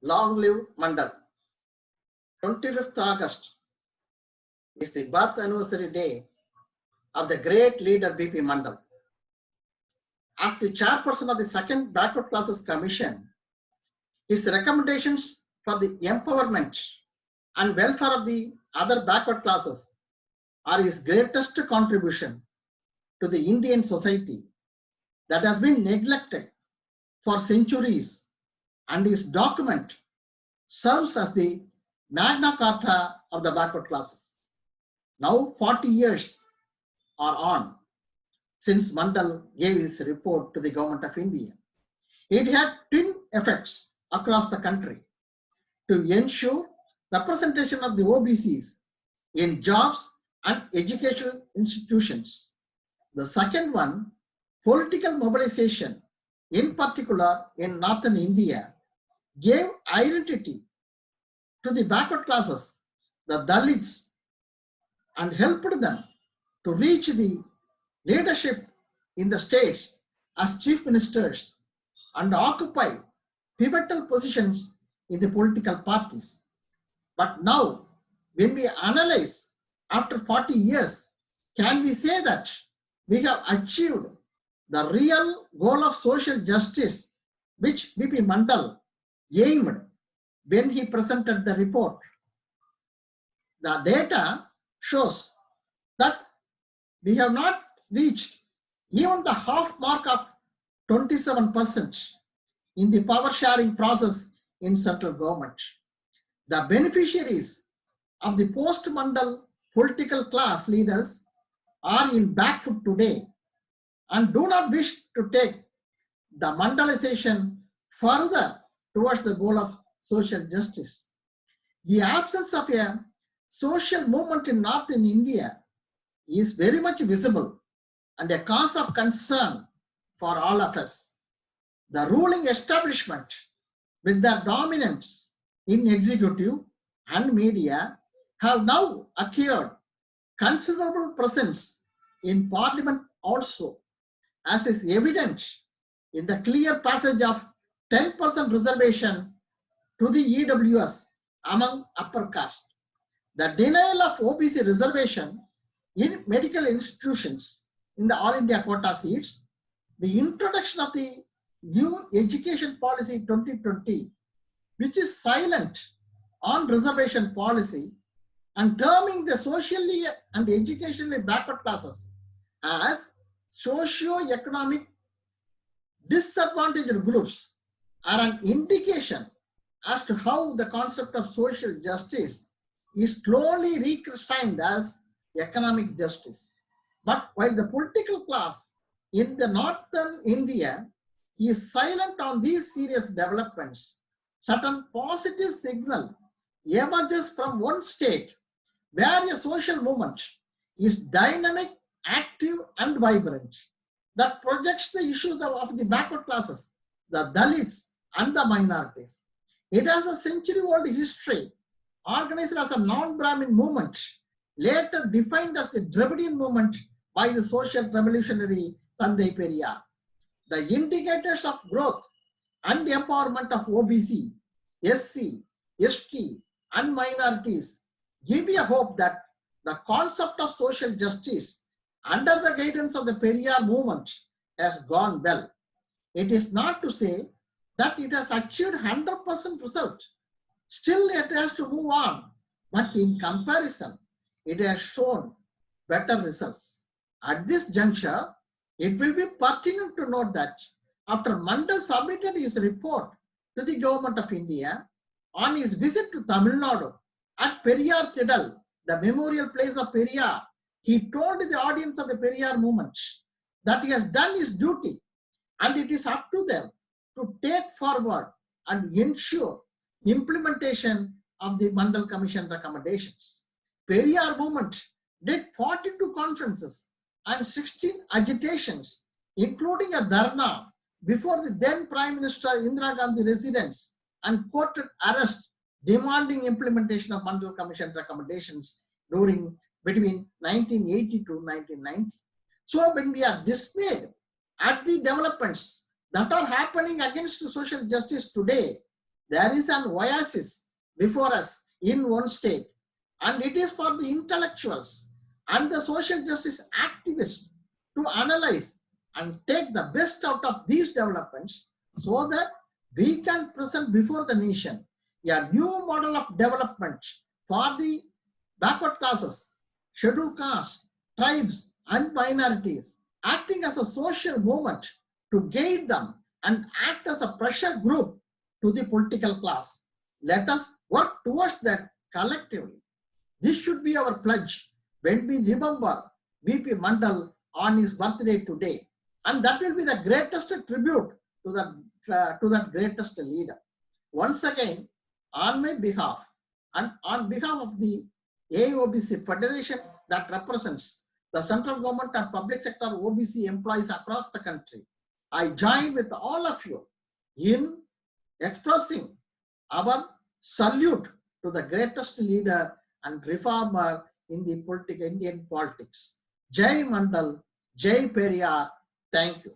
Long live Mandal. 25th August is the birth anniversary day of the great leader B.P. Mandal. As the chairperson of the Second Backward Classes Commission, his recommendations for the empowerment and welfare of the other backward classes are his greatest contribution to the Indian society that has been neglected for centuries, and his document serves as the Magna Carta of the backward classes. Now 40 years are on since Mandal gave his report to the Government of India. It had twin effects across the country to ensure representation of the OBCs in jobs and educational institutions. The second one, political mobilization, in particular in northern India, gave identity to the backward classes, the Dalits, and helped them to reach the leadership in the states as chief ministers and occupy pivotal positions in the political parties. But now, when we analyze after 40 years, can we say that we have achieved the real goal of social justice which B.P. Mandal aimed when he presented the report? The data shows that we have not reached even the half mark of 27% in the power sharing process in central government. The beneficiaries of the post-Mandal political class leaders are in back foot today and do not wish to take the Mandalization further towards the goal of social justice. The absence of a social movement in northern India is very much visible and a cause of concern for all of us. The ruling establishment, with their dominance in executive and media, have now acquired considerable presence in parliament also, as is evident in the clear passage of 10% reservation to the EWS among upper caste. The denial of OBC reservation in medical institutions in the All India quota seats, the introduction of the new education policy 2020, which is silent on reservation policy and terming the socially and educationally backward classes as socio-economic disadvantaged groups, are an indication as to how the concept of social justice is slowly redefined as economic justice. But while the political class in the northern India is silent on these serious developments, certain positive signal emerges from one state where a social movement is dynamic, active, and vibrant, that projects the issues of the backward classes, the Dalits, and the minorities. It has a century-old history, organized as a non-Brahmin movement, later defined as the Dravidian movement by the social revolutionary Tandai Periyar. The indicators of growth and empowerment of OBC, SC, ST, and minorities give a hope that the concept of social justice under the guidance of the Periyar movement has gone well. It is not to say that it has achieved 100% result. Still, it has to move on. But in comparison, it has shown better results. At this juncture, it will be pertinent to note that after Mandal submitted his report to the Government of India on his visit to Tamil Nadu at Periyar Tidal, the memorial place of Periyar, he told the audience of the Periyar movement that he has done his duty and it is up to them to take forward and ensure implementation of the Mandal Commission recommendations. Periyar movement did 42 conferences and 16 agitations, including a dharna before the then Prime Minister Indira Gandhi residence and courted arrest demanding implementation of Mandal Commission recommendations between 1980 to 1990. So when we are dismayed at the developments that are happening against social justice today, There is an oasis before us in one state, and it is for the intellectuals and the social justice activists to analyze and take the best out of these developments so that we can present before the nation a new model of development for the backward classes, scheduled castes, tribes, and minorities, acting as a social movement to guide them and act as a pressure group to the political class. Let us work towards that collectively. This should be our pledge when we remember BP Mandal on his birthday today. And that will be the greatest tribute to that greatest leader. Once again, on my behalf and on behalf of the AOBC Federation that represents the central government and public sector OBC employees across the country, I join with all of you in expressing our salute to the greatest leader and reformer in the Indian politics. Jai Mandal, Jai Periyar. Thank you.